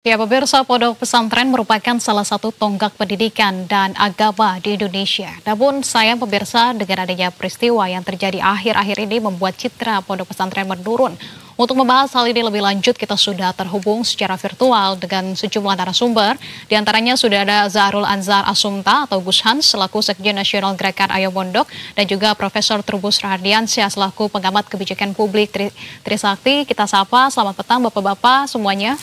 Ya, pemirsa, pondok pesantren merupakan salah satu tonggak pendidikan dan agama di Indonesia. Namun sayang pemirsa, dengan adanya peristiwa yang terjadi akhir-akhir ini membuat citra pondok pesantren menurun. Untuk membahas hal ini lebih lanjut, kita sudah terhubung secara virtual dengan sejumlah narasumber. Di antaranya sudah ada Zahrul Anzar Asumta atau Gus Hans selaku Sekjen Nasional Gerakan Ayo Pondok dan juga Profesor Trubus Rahardiansyah selaku pengamat kebijakan publik Trisakti. Kita sapa, selamat petang Bapak-Bapak semuanya.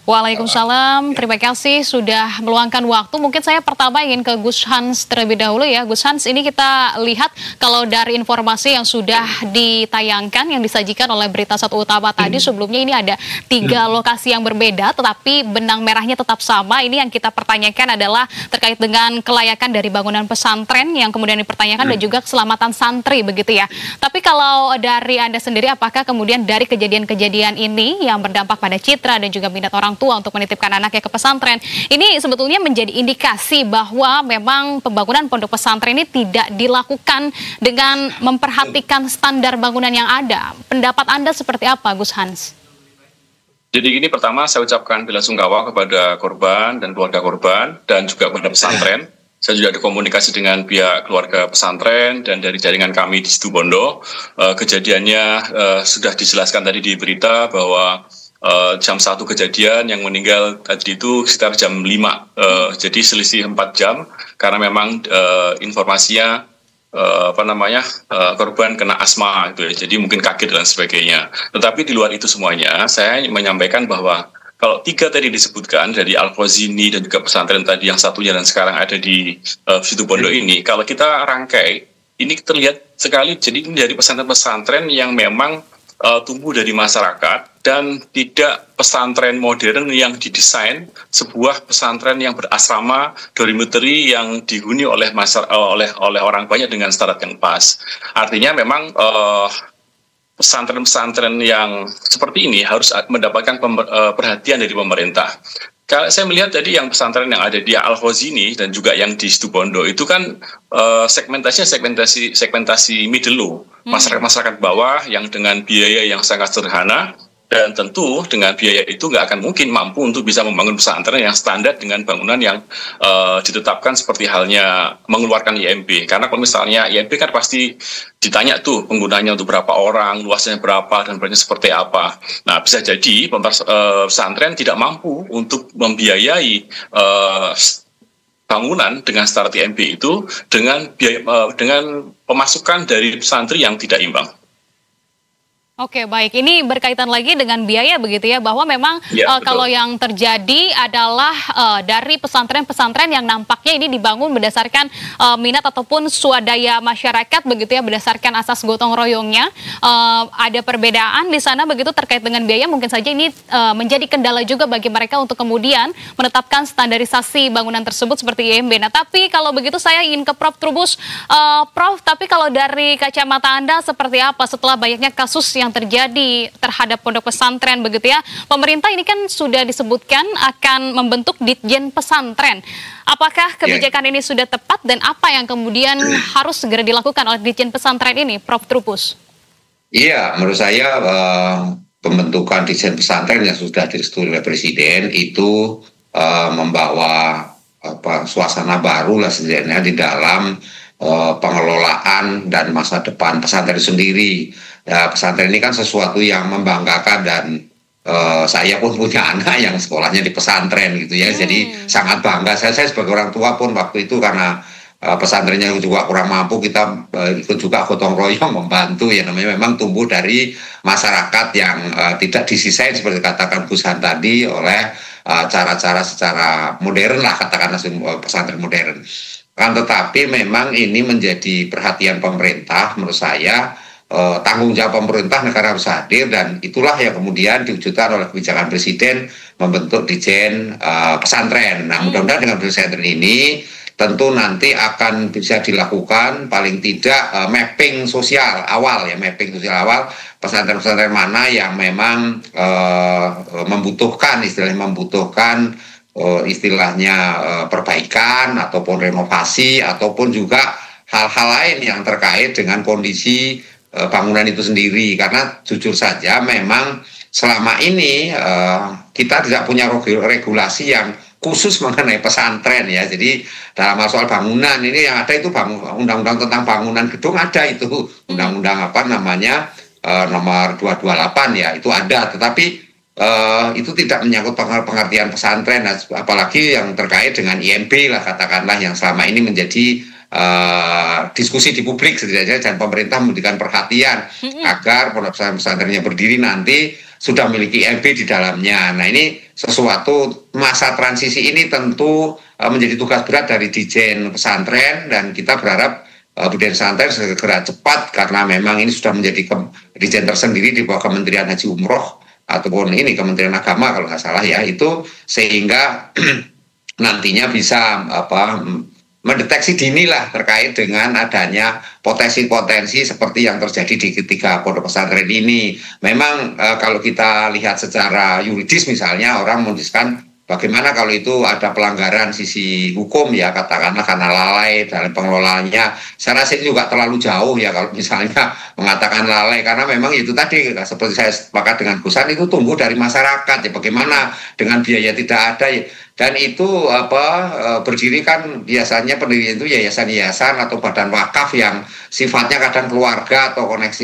Waalaikumsalam, terima kasih sudah meluangkan waktu. Mungkin saya pertama ingin ke Gus Hans terlebih dahulu ya. Gus Hans, ini kita lihat kalau dari informasi yang sudah ditayangkan, yang disajikan oleh Berita Satu Utama tadi, sebelumnya ini ada 3 lokasi yang berbeda, tetapi benang merahnya tetap sama. Ini yang kita pertanyakan adalah terkait dengan kelayakan dari bangunan pesantren yang kemudian dipertanyakan dan juga keselamatan santri begitu ya. Tapi kalau dari Anda sendiri, apakah kemudian dari kejadian-kejadian ini yang berdampak pada citra dan juga minat orang tua untuk menitipkan anaknya ke pesantren, ini sebetulnya menjadi indikasi bahwa memang pembangunan pondok pesantren ini tidak dilakukan dengan memperhatikan standar bangunan yang ada. Pendapat Anda seperti apa, Gus Hans? Jadi gini, pertama saya ucapkan bela sungkawa kepada korban dan keluarga korban dan juga kepada pesantren. Saya juga ada komunikasi dengan pihak keluarga pesantren dan dari jaringan kami di Situbondo. Kejadiannya sudah dijelaskan tadi di berita bahwa jam 1 kejadian, yang meninggal tadi itu sekitar jam 5, jadi selisih 4 jam karena memang informasinya korban kena asma gitu ya, jadi mungkin kaget dan sebagainya. Tetapi di luar itu semuanya saya menyampaikan bahwa kalau 3 tadi disebutkan dari Al-Khazini dan juga pesantren tadi yang satunya dan sekarang ada di Situbondo ini, kalau kita rangkai ini terlihat sekali, jadi ini dari pesantren-pesantren yang memang tumbuh dari masyarakat dan tidak pesantren modern yang didesain sebuah pesantren yang berasrama dormitory yang dihuni oleh orang banyak dengan syarat yang pas. Artinya memang pesantren-pesantren yang seperti ini harus mendapatkan perhatian dari pemerintah. Kalau saya melihat tadi yang pesantren yang ada di Al-Khazini dan juga yang di Situbondo itu kan segmentasi middle low, masyarakat bawah yang dengan biaya yang sangat sederhana, dan tentu dengan biaya itu nggak akan mungkin mampu untuk bisa membangun pesantren yang standar dengan bangunan yang ditetapkan seperti halnya mengeluarkan IMB. Karena kalau misalnya IMB kan pasti ditanya tuh penggunanya untuk berapa orang, luasnya berapa, dan beratnya seperti apa. Nah, bisa jadi pesantren tidak mampu untuk membiayai bangunan dengan standar IMB itu dengan pemasukan dari santri yang tidak imbang. Oke, baik. Ini berkaitan lagi dengan biaya begitu ya, bahwa memang kalau yang terjadi adalah dari pesantren-pesantren yang nampaknya ini dibangun berdasarkan minat ataupun swadaya masyarakat begitu ya, berdasarkan asas gotong royongnya. Ada perbedaan di sana begitu terkait dengan biaya, mungkin saja ini menjadi kendala juga bagi mereka untuk kemudian menetapkan standarisasi bangunan tersebut seperti IMB. Nah, tapi kalau begitu saya ingin ke Prof. Trubus. Prof, tapi kalau dari kacamata Anda seperti apa setelah banyaknya kasus yang terjadi terhadap pondok pesantren begitu ya, pemerintah ini kan sudah disebutkan akan membentuk Ditjen Pesantren. Apakah kebijakan ini sudah tepat dan apa yang kemudian harus segera dilakukan oleh Ditjen Pesantren ini, Prof. Trubus? Iya, menurut saya pembentukan Ditjen Pesantren yang sudah direstui oleh Presiden itu membawa suasana baru lah sebenarnya di dalam pengelolaan dan masa depan pesantren sendiri. Ya, pesantren ini kan sesuatu yang membanggakan dan saya pun punya anak yang sekolahnya di pesantren gitu ya, jadi sangat bangga. Saya sebagai orang tua pun waktu itu karena pesantrennya juga kurang mampu, kita ikut juga gotong royong membantu ya, namanya memang tumbuh dari masyarakat yang tidak disisain seperti katakan Gus Han tadi oleh cara-cara secara modern lah, katakanlah pesantren modern. Kan tetapi memang ini menjadi perhatian pemerintah, menurut saya tanggung jawab pemerintah, negara harus hadir, dan itulah yang kemudian diwujudkan oleh kebijakan Presiden membentuk Ditjen Pesantren. Nah, mudah-mudahan dengan pesantren ini tentu nanti akan bisa dilakukan paling tidak mapping sosial awal pesantren-pesantren mana yang memang membutuhkan istilahnya perbaikan ataupun renovasi ataupun juga hal-hal lain yang terkait dengan kondisi bangunan itu sendiri. Karena jujur saja memang selama ini kita tidak punya regulasi yang khusus mengenai pesantren ya. Jadi dalam soal bangunan ini yang ada itu undang-undang tentang bangunan gedung ada itu, undang-undang apa namanya nomor 228 ya, itu ada, tetapi itu tidak menyangkut pengertian pesantren, apalagi yang terkait dengan IMB lah katakanlah, yang selama ini menjadi diskusi di publik setidaknya, dan pemerintah memberikan perhatian agar pondok pesantrennya berdiri nanti sudah memiliki IMB di dalamnya. Nah, ini sesuatu masa transisi ini tentu menjadi tugas berat dari Ditjen Pesantren, dan kita berharap Ditjen Pesantren segera cepat, karena memang ini sudah menjadi Ditjen tersendiri di bawah Kementerian Haji Umroh ataupun ini Kementerian Agama kalau nggak salah ya, itu sehingga nantinya bisa mendeteksi dini lah terkait dengan adanya potensi-potensi seperti yang terjadi di ketiga pondok pesantren ini. Memang kalau kita lihat secara yuridis misalnya, orang menuliskan bagaimana kalau itu ada pelanggaran sisi hukum ya, katakanlah karena lalai dalam pengelolaannya. Saya rasa itu juga terlalu jauh ya kalau misalnya mengatakan lalai, karena memang itu tadi seperti saya sepakat dengan Gusan, itu tumbuh dari masyarakat ya, bagaimana dengan biaya tidak ada ya. Dan itu berdiri kan biasanya pendirian itu yayasan-yayasan atau badan wakaf yang sifatnya kadang keluarga atau koneksi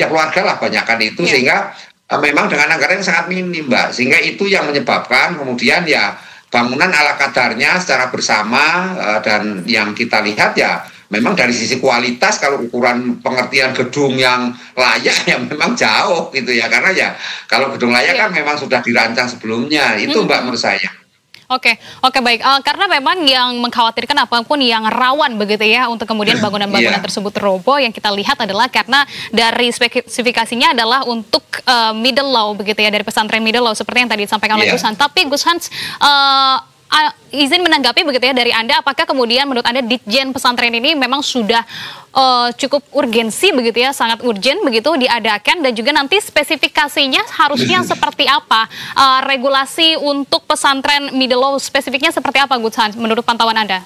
keluarga lah banyakkan itu, sehingga memang dengan anggaran yang sangat minim, Mbak, sehingga itu yang menyebabkan kemudian ya bangunan ala kadarnya secara bersama, dan yang kita lihat ya memang dari sisi kualitas kalau ukuran pengertian gedung yang layak ya memang jauh gitu ya, karena ya kalau gedung layak kan memang sudah dirancang sebelumnya itu, Mbak, menurut saya. Oke, baik. Karena memang yang mengkhawatirkan apapun yang rawan begitu ya untuk kemudian bangunan-bangunan tersebut roboh, yang kita lihat adalah karena dari spesifikasinya adalah untuk middle law begitu ya, dari pesantren middle law seperti yang tadi disampaikan oleh Gus Hans. Tapi Gus Hans, izin menanggapi begitu ya dari Anda, apakah kemudian menurut Anda Ditjen Pesantren ini memang sudah cukup urgensi begitu ya, sangat urgent begitu diadakan, dan juga nanti spesifikasinya harusnya seperti apa, regulasi untuk pesantren middle law spesifiknya seperti apa Gus Hans menurut pantauan Anda?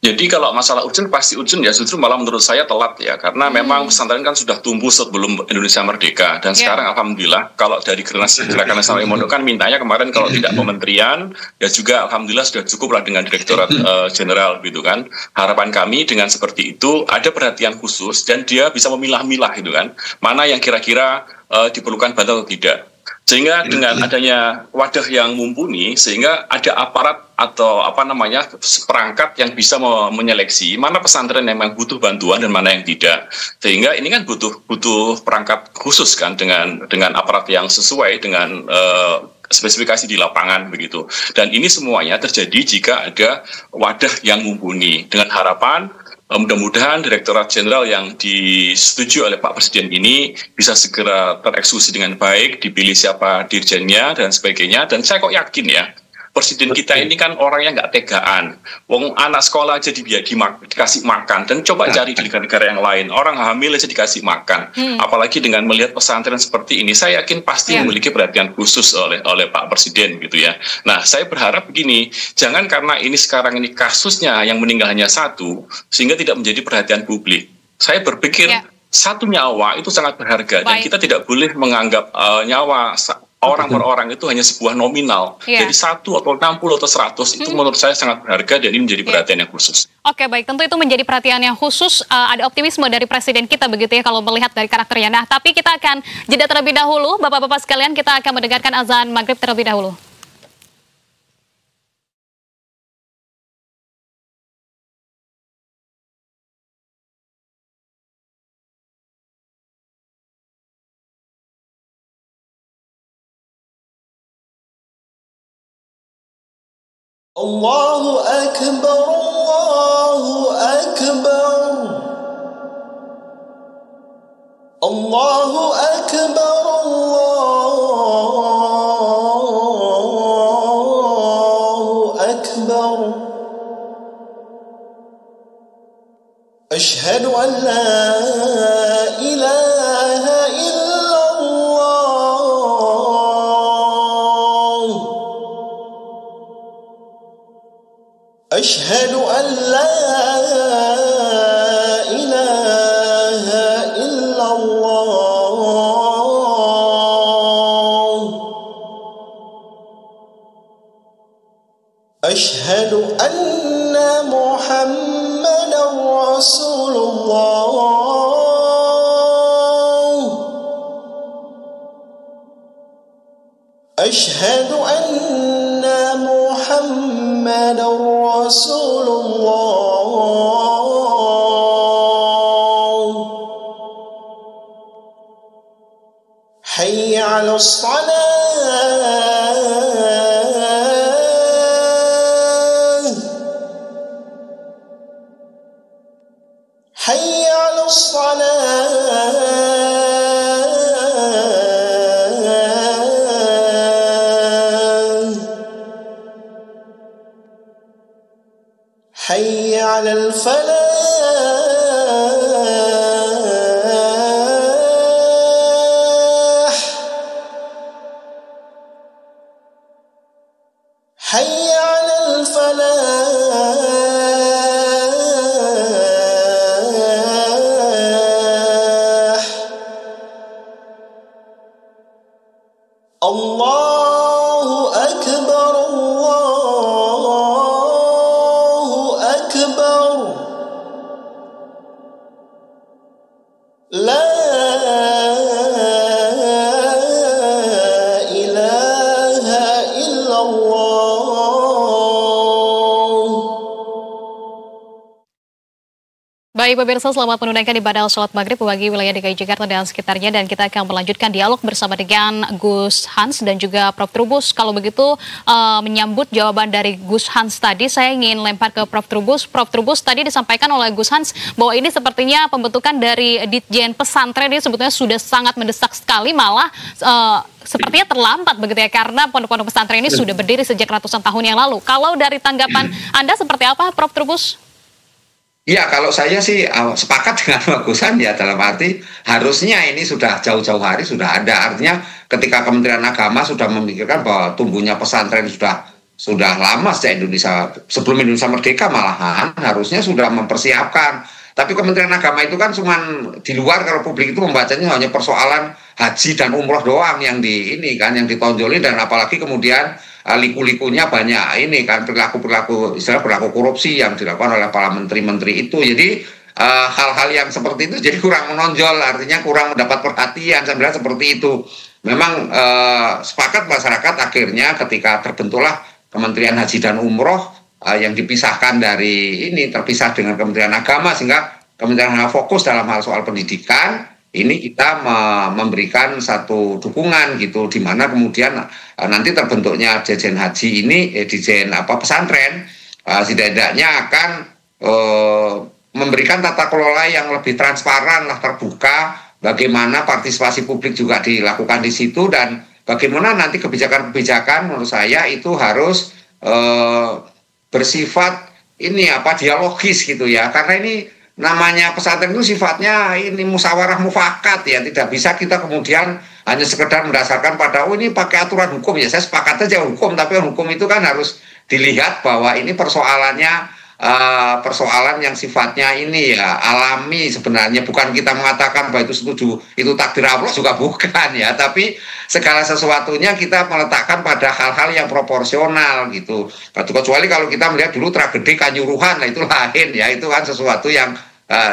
Jadi kalau masalah urgent pasti urgent ya, justru malah menurut saya telat ya, karena memang pesantren kan sudah tumbuh sebelum Indonesia merdeka, dan sekarang alhamdulillah kalau dari Gerakan Nasional Ilmu kan mintanya kemarin kalau tidak kementerian ya juga alhamdulillah sudah cukup lah dengan Direktorat Jenderal gitu kan. Harapan kami dengan seperti itu ada perhatian khusus dan dia bisa memilah-milah gitu kan, mana yang kira-kira diperlukan bantuan atau tidak. Sehingga dengan adanya wadah yang mumpuni, sehingga ada aparat atau perangkat yang bisa menyeleksi mana pesantren yang memang butuh bantuan dan mana yang tidak. Sehingga ini kan butuh perangkat khusus kan, dengan aparat yang sesuai dengan spesifikasi di lapangan begitu. Dan ini semuanya terjadi jika ada wadah yang mumpuni, dengan harapan mudah-mudahan Direktorat Jenderal yang disetujui oleh Pak Presiden ini bisa segera tereksekusi dengan baik, dipilih siapa dirjennya dan sebagainya. Dan saya kok yakin ya, Presiden kita ini kan orangnya nggak tegaan. Wong anak sekolah aja dikasih makan, dan coba cari di negara-negara yang lain, orang hamil aja dikasih makan. Apalagi dengan melihat pesantren seperti ini, saya yakin pasti memiliki perhatian khusus oleh Pak Presiden gitu ya. Nah, saya berharap begini, jangan karena ini sekarang ini kasusnya yang meninggal hanya satu, sehingga tidak menjadi perhatian publik. Saya berpikir satu nyawa itu sangat berharga, dan kita tidak boleh menganggap nyawa orang per orang itu hanya sebuah nominal. Jadi 1 atau 60 atau 100 itu menurut saya sangat berharga, dan ini menjadi perhatian yang khusus. Oke, baik, tentu itu menjadi perhatian yang khusus. Ada optimisme dari Presiden kita begitu ya kalau melihat dari karakternya. Nah, tapi kita akan jeda terlebih dahulu, Bapak-bapak sekalian, kita akan mendengarkan azan maghrib terlebih dahulu. Allahu Akbar, Allahu Akbar, Allahu Akbar, Allahu Akbar. Asyhadu an la ilaha أشهد أن لا إله إلا الله أشهد أن محمدا رسول الله أشهد أن محمدا رسول الله حي على الصلاة حي على الصلاة حي على الفلاح حي على الفلاح الله أكبر الله أكبر لا إله إلا الله. Baik pemirsa, selamat menunaikan ibadah sholat maghrib bagi wilayah DKI Jakarta dan sekitarnya, dan kita akan melanjutkan dialog bersama dengan Gus Hans dan juga Prof. Trubus. Kalau begitu menyambut jawaban dari Gus Hans tadi, saya ingin lempar ke Prof. Trubus. Prof. Trubus, tadi disampaikan oleh Gus Hans bahwa ini sepertinya pembentukan dari Ditjen Pesantren ini sebetulnya sudah sangat mendesak sekali, malah sepertinya terlambat begitu ya, karena pondok-pondok pesantren ini sudah berdiri sejak ratusan tahun yang lalu. Kalau dari tanggapan Anda seperti apa, Prof. Trubus? Ya, kalau saya sih sepakat dengan bagusan ya, dalam arti harusnya ini sudah jauh-jauh hari sudah ada. Artinya ketika Kementerian Agama sudah memikirkan bahwa tumbuhnya pesantren sudah lama sejak Indonesia, sebelum Indonesia merdeka malahan harusnya sudah mempersiapkan. Tapi Kementerian Agama itu kan cuma di luar, kalau publik itu membacanya hanya persoalan haji dan umroh doang yang yang ditonjolin, dan apalagi kemudian liku-likunya banyak ini kan, perilaku korupsi yang dilakukan oleh para menteri-menteri itu. Jadi hal-hal yang seperti itu jadi kurang menonjol, artinya kurang mendapat perhatian sebenarnya seperti itu. Memang sepakat masyarakat akhirnya ketika terbentuklah Kementerian Haji dan Umroh yang dipisahkan dari terpisah dengan Kementerian Agama, sehingga Kementerian Agama fokus dalam hal soal pendidikan. Ini kita memberikan satu dukungan gitu, di mana kemudian nanti terbentuknya Ditjen Haji ini, Ditjen pesantren, setidaknya akan memberikan tata kelola yang lebih transparan lah, terbuka, bagaimana partisipasi publik juga dilakukan di situ, dan bagaimana nanti kebijakan-kebijakan menurut saya itu harus bersifat dialogis gitu ya, karena ini namanya pesantren itu sifatnya musyawarah mufakat ya, tidak bisa kita kemudian hanya sekedar mendasarkan pada ini pakai aturan hukum ya. Saya sepakat aja hukum, tapi hukum itu kan harus dilihat bahwa ini persoalannya persoalan yang sifatnya alami sebenarnya, bukan kita mengatakan bahwa itu setuju, itu takdir Allah juga bukan ya, tapi segala sesuatunya kita meletakkan pada hal-hal yang proporsional gitu. Kecuali kalau kita melihat dulu tragedi Kanjuruhan, itu lain ya, itu kan sesuatu yang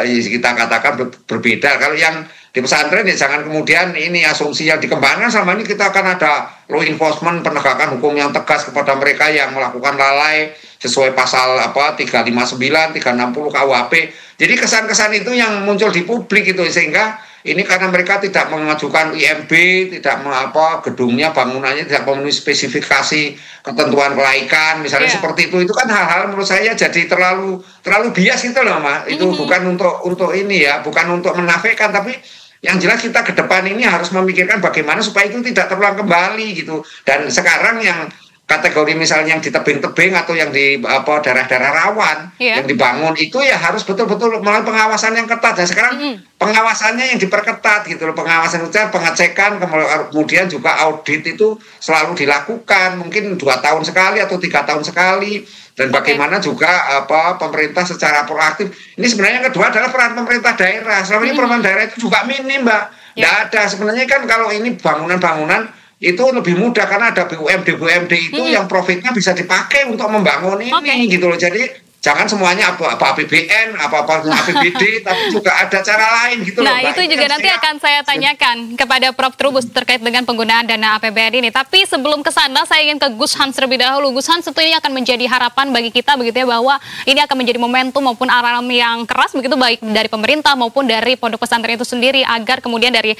kita katakan berbeda. Kalau yang di pesantren ya jangan kemudian asumsi yang dikembangkan selama ini kita akan ada law enforcement, penegakan hukum yang tegas kepada mereka yang melakukan lalai sesuai pasal 359, 360 KUHP. Jadi kesan-kesan itu yang muncul di publik itu, sehingga ini karena mereka tidak mengajukan IMB, tidak gedungnya, bangunannya tidak memenuhi spesifikasi ketentuan kelaikan, misalnya seperti itu kan hal-hal menurut saya jadi terlalu bias gitu loh, Mas. Itu bukan untuk bukan untuk menafikan, tapi yang jelas kita ke depan ini harus memikirkan bagaimana supaya itu tidak terulang kembali gitu. Dan sekarang yang kategori misalnya yang di tebing-tebing atau yang di daerah-daerah rawan yang dibangun itu ya harus betul-betul melalui pengawasan yang ketat. Dan sekarang pengawasannya yang diperketat gitu loh, pengawasan itu pengecekan, kemudian juga audit itu selalu dilakukan, mungkin 2 tahun sekali atau 3 tahun sekali. Dan bagaimana juga pemerintah secara proaktif. Ini sebenarnya yang kedua adalah peran pemerintah daerah. Selama ini peran daerah itu juga minim, Mbak. Tidak ada sebenarnya kan. Kalau ini bangunan-bangunan itu lebih mudah karena ada BUMD itu yang profitnya bisa dipakai untuk membangun ini gitu loh. Jadi jangan semuanya apa APBN, apa APBD, tapi juga ada cara lain gitu loh. Nah, itu juga nanti akan saya tanyakan kepada Prof. Trubus terkait dengan penggunaan dana APBN ini. Tapi sebelum ke sana, saya ingin ke Gus Hans terlebih dahulu. Gus Hans, tentu ini akan menjadi harapan bagi kita begitu ya, bahwa ini akan menjadi momentum maupun alarm yang keras begitu, baik dari pemerintah maupun dari pondok pesantren itu sendiri, agar kemudian dari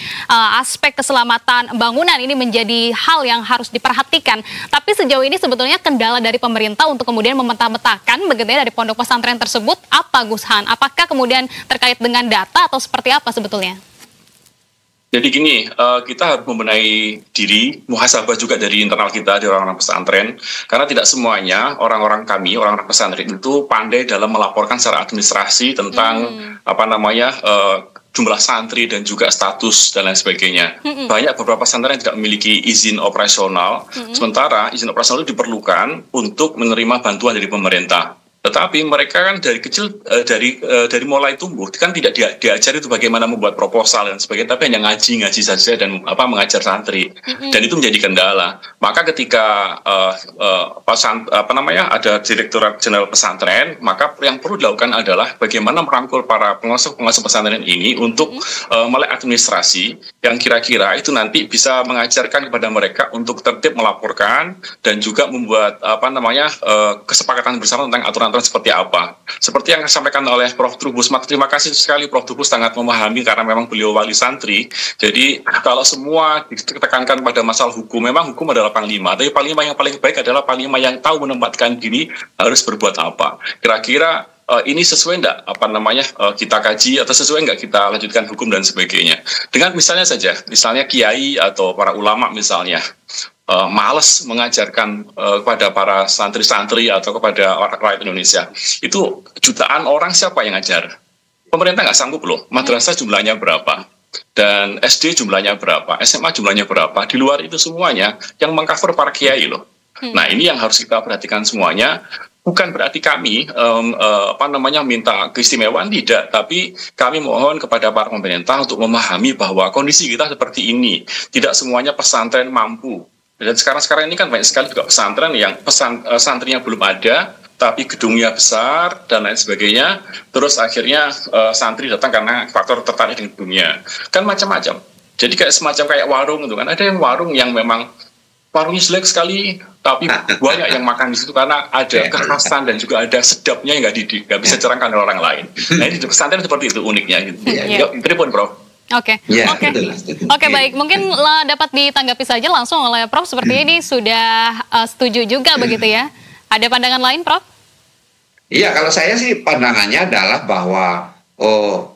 aspek keselamatan bangunan ini menjadi hal yang harus diperhatikan. Tapi sejauh ini sebetulnya kendala dari pemerintah untuk kemudian memeta-metakan begitu ya, dari pondok pesantren tersebut apa, Gus Han? Apakah kemudian terkait dengan data atau seperti apa sebetulnya? Jadi gini, kita harus membenahi diri, muhasabah juga dari internal kita, dari orang-orang pesantren, karena tidak semuanya orang-orang kami, orang-orang pesantren itu pandai dalam melaporkan secara administrasi tentang jumlah santri dan juga status dan lain sebagainya. Banyak beberapa pesantren yang tidak memiliki izin operasional, sementara izin operasional itu diperlukan untuk menerima bantuan dari pemerintah. Tetapi mereka kan dari kecil, dari mulai tumbuh kan tidak diajari itu bagaimana membuat proposal dan sebagainya, tapi hanya ngaji saja dan mengajar santri, dan itu menjadi kendala. Maka ketika ada Direktorat Jenderal Pesantren, maka yang perlu dilakukan adalah bagaimana merangkul para pengasuh pesantren ini untuk melek administrasi yang kira-kira itu nanti bisa mengajarkan kepada mereka untuk tertib melaporkan dan juga membuat kesepakatan bersama tentang aturan seperti apa. Seperti yang disampaikan oleh Prof. Trubus, terima kasih sekali Prof. Trubus sangat memahami karena memang beliau wali santri. Jadi kalau semua ditekankan pada masalah hukum, memang hukum adalah panglima, tapi panglima yang paling baik adalah panglima yang tahu menempatkan diri harus berbuat apa. Kira-kira ini sesuai enggak kita kaji, atau sesuai enggak kita lanjutkan hukum dan sebagainya. Dengan misalnya kiai atau para ulama misalnya malas mengajarkan kepada para santri-santri atau kepada rakyat Indonesia. Itu jutaan orang, siapa yang ngajar? Pemerintah nggak sanggup loh. Madrasah jumlahnya berapa? Dan SD jumlahnya berapa? SMA jumlahnya berapa? Di luar itu semuanya yang mengcover para kiai loh. Nah, ini yang harus kita perhatikan semuanya. Bukan berarti kami minta keistimewaan, tidak, tapi kami mohon kepada para pemerintah untuk memahami bahwa kondisi kita seperti ini. Tidak semuanya pesantren mampu. Dan sekarang ini kan banyak sekali juga pesantren yang santrinya belum ada, tapi gedungnya besar dan lain sebagainya. Terus akhirnya santri datang karena faktor tertarik dengan gedungnya. Kan macam-macam. Jadi kayak warung itu kan, ada yang warung yang memang warungnya jelek sekali, tapi banyak yang makan di situ karena ada kekhasan dan juga ada sedapnya yang nggak bisa cerangkan oleh orang lain. Nah, ini di pesantren seperti itu uniknya. Gitu. Tribun, Prof. Oke, baik. Mungkin dapat ditanggapi saja langsung oleh Prof. Seperti ini sudah setuju juga begitu ya. Ada pandangan lain, Prof? Iya, kalau saya sih pandangannya adalah bahwa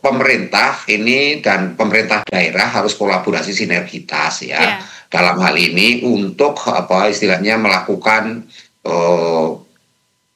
pemerintah ini dan pemerintah daerah harus kolaborasi sinergitas ya. Dalam hal ini untuk istilahnya melakukan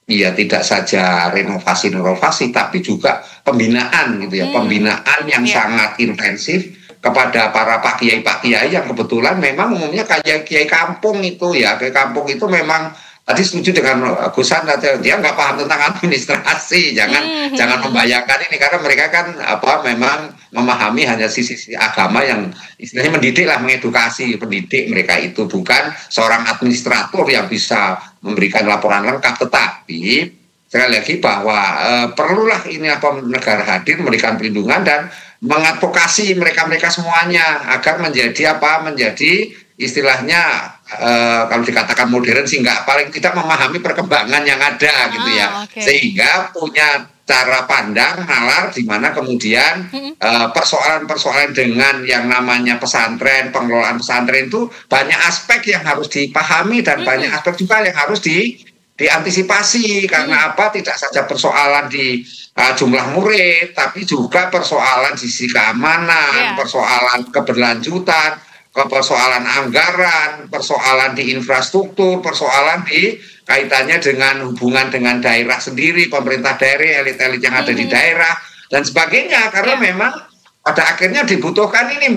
tidak saja renovasi tapi juga pembinaan gitu ya, pembinaan yang sangat intensif kepada para pak kiai yang kebetulan memang umumnya kiai kampung itu ya, kiai kampung itu memang tadi setuju dengan Gus Han, dia nggak paham tentang administrasi, jangan membayangkan ini karena mereka kan memang memahami hanya sisi agama yang istilahnya mengedukasi pendidik mereka itu, bukan seorang administrator yang bisa memberikan laporan lengkap. Tetapi sekali lagi bahwa perlulah ini negara hadir memberikan perlindungan dan mengadvokasi mereka semuanya agar menjadi istilahnya kalau dikatakan modern sih paling tidak memahami perkembangan yang ada gitu ya, sehingga punya cara pandang nalar di mana kemudian persoalan-persoalan dengan yang namanya pesantren, pengelolaan pesantren itu banyak aspek yang harus dipahami dan banyak aspek juga yang harus diantisipasi karena tidak saja persoalan di jumlah murid, tapi juga persoalan sisi keamanan, persoalan keberlanjutan, persoalan anggaran, persoalan di infrastruktur, persoalan di kaitannya dengan hubungan dengan daerah sendiri, pemerintah daerah, elit-elit yang ada di daerah dan sebagainya. Karena memang pada akhirnya dibutuhkan ini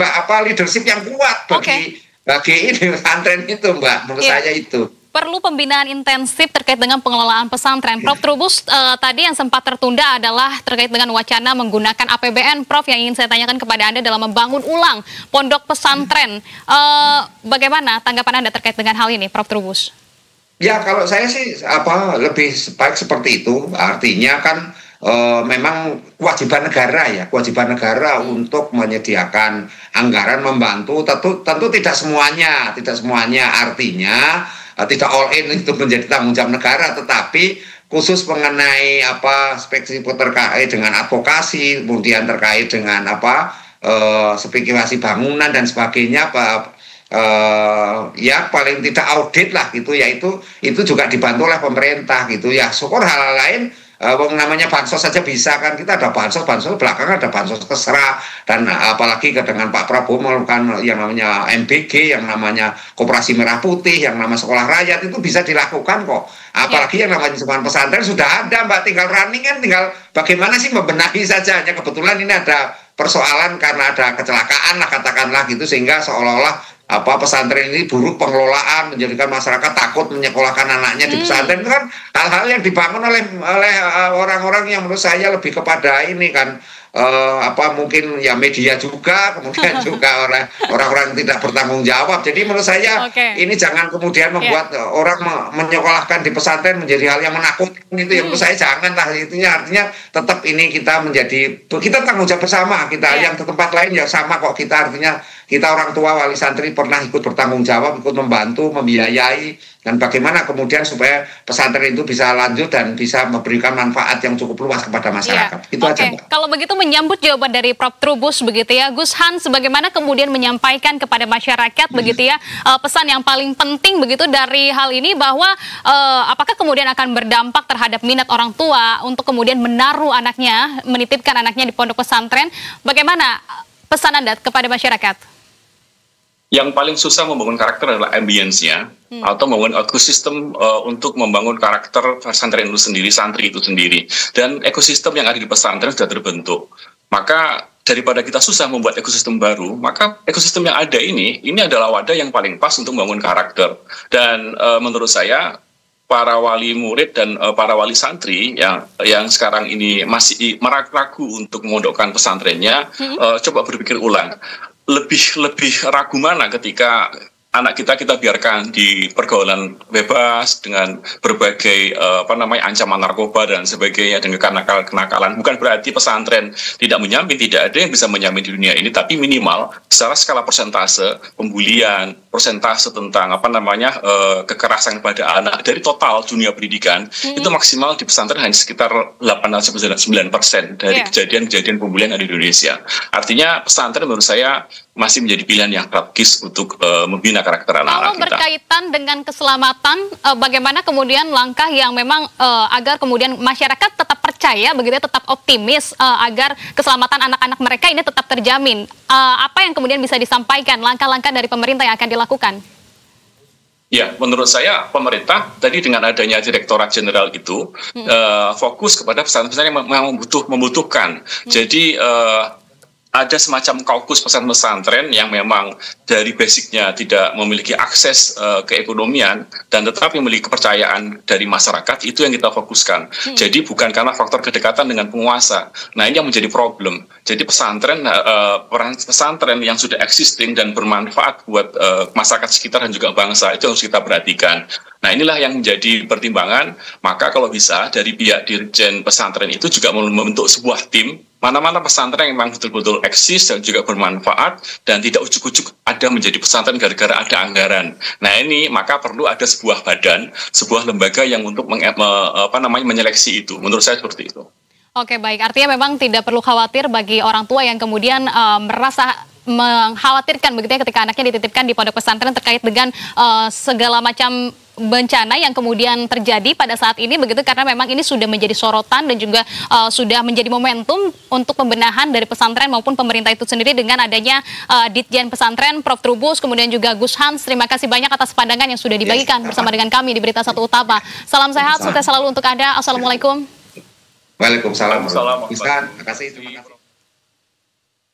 leadership yang kuat bagi ini pesantren itu, menurut saya itu. Perlu pembinaan intensif terkait dengan pengelolaan pesantren. Prof Trubus, tadi yang sempat tertunda adalah terkait dengan wacana menggunakan APBN. Prof, yang ingin saya tanyakan kepada Anda dalam membangun ulang pondok pesantren. Bagaimana tanggapan Anda terkait dengan hal ini, Prof Trubus? Ya, kalau saya sih lebih baik seperti itu. Artinya kan memang kewajiban negara untuk menyediakan anggaran membantu. Tentu tidak semuanya, artinya tidak all in itu menjadi tanggung jawab negara, tetapi khusus mengenai spesifik terkait dengan advokasi, kemudian terkait dengan spekulasi bangunan dan sebagainya, ya paling tidak audit lah gitu, yaitu itu juga dibantu oleh pemerintah gitu ya. Syukur hal lain namanya bansos saja bisa kan, kita ada bansos belakangan ada bansos terserah, dan apalagi dengan Pak Prabowo melakukan yang namanya MBG, yang namanya Koperasi Merah Putih, yang namanya Sekolah Rakyat, itu bisa dilakukan kok. Apalagi yang namanya Jemaah Pesantren sudah ada, Mbak, tinggal running kan, tinggal bagaimana sih membenahi saja. Hanya kebetulan ini ada persoalan karena ada kecelakaan lah katakanlah gitu, sehingga seolah-olah pesantren ini buruk pengelolaan, menjadikan masyarakat takut menyekolahkan anaknya di pesantren. Itu kan hal-hal yang dibangun oleh orang-orang yang menurut saya lebih kepada ini kan, mungkin ya media juga, kemudian juga oleh orang-orang yang tidak bertanggung jawab. Jadi menurut saya ini jangan kemudian membuat orang menyekolahkan di pesantren menjadi hal yang menakutkan itu. Yang menurut saya jangan lah, itunya artinya tetap ini kita tanggung jawab bersama, kita yang ke tempat lain ya sama kok, kita artinya kita orang tua wali santri pernah ikut bertanggung jawab, ikut membantu, membiayai, dan bagaimana kemudian supaya pesantren itu bisa lanjut dan bisa memberikan manfaat yang cukup luas kepada masyarakat. Itu aja, Mbak. Kalau begitu menyambut jawaban dari Prof Trubus begitu ya, Gus Hans, bagaimana kemudian menyampaikan kepada masyarakat begitu ya, pesan yang paling penting begitu dari hal ini, bahwa apakah kemudian akan berdampak terhadap minat orang tua untuk kemudian menaruh anaknya, menitipkan anaknya di pondok pesantren? Bagaimana pesan Anda kepada masyarakat? Yang paling susah membangun karakter adalah ambience-nya, atau membangun ekosistem untuk membangun karakter pesantren itu sendiri, santri itu sendiri. Dan ekosistem yang ada di pesantren sudah terbentuk. Maka daripada kita susah membuat ekosistem baru, maka ekosistem yang ada ini adalah wadah yang paling pas untuk membangun karakter. Dan menurut saya, para wali murid dan para wali santri yang sekarang ini masih ragu untuk memondokkan pesantrennya, coba berpikir ulang. Lebih ragu mana ketika anak kita biarkan di pergaulan bebas dengan berbagai ancaman narkoba dan sebagainya, dengan kenakalan. Bukan berarti pesantren tidak menyamin, tidak ada yang bisa menyamin di dunia ini, tapi minimal secara skala persentase pembulian, persentase tentang kekerasan pada anak dari total dunia pendidikan itu maksimal di pesantren hanya sekitar 8-9% dari kejadian-kejadian pembulian di Indonesia. Artinya pesantren menurut saya masih menjadi pilihan yang strategis untuk membina karakter anak-anak kita. Kalau berkaitan dengan keselamatan, bagaimana kemudian langkah yang memang agar kemudian masyarakat tetap percaya begitu, tetap optimis agar keselamatan anak-anak mereka ini tetap terjamin? Apa yang kemudian bisa disampaikan, langkah-langkah dari pemerintah yang akan dilakukan? Ya, menurut saya pemerintah tadi dengan adanya Direktorat Jenderal itu fokus kepada pesantren-pesantren yang memang membutuhkan. Jadi ada semacam kaukus pesantren-pesantren yang memang dari basicnya tidak memiliki akses keekonomian dan tetapi memiliki kepercayaan dari masyarakat, itu yang kita fokuskan. Jadi bukan karena faktor kedekatan dengan penguasa. Nah, ini yang menjadi problem. Jadi pesantren yang sudah existing dan bermanfaat buat masyarakat sekitar dan juga bangsa, itu harus kita perhatikan. Nah, inilah yang menjadi pertimbangan. Maka kalau bisa dari pihak Dirjen Pesantren itu juga membentuk sebuah tim, mana-mana pesantren yang memang betul-betul eksis dan juga bermanfaat dan tidak ujuk-ujuk ada menjadi pesantren gara-gara ada anggaran. Nah, ini maka perlu ada sebuah badan, sebuah lembaga yang untuk menyeleksi itu. Menurut saya seperti itu. Oke, baik. Artinya memang tidak perlu khawatir bagi orang tua yang kemudian merasa mengkhawatirkan begitu ya ketika anaknya dititipkan di pondok pesantren terkait dengan segala macam bencana yang kemudian terjadi pada saat ini begitu, karena memang ini sudah menjadi sorotan dan juga sudah menjadi momentum untuk pembenahan dari pesantren maupun pemerintah itu sendiri dengan adanya Ditjen Pesantren Prof Trubus, kemudian juga Gus Hans. Terima kasih banyak atas pandangan yang sudah dibagikan bersama dengan kami di Berita Satu Utama. Salam sehat, sukses selalu untuk Anda. Assalamualaikum. Waalaikumsalam. Terima kasih.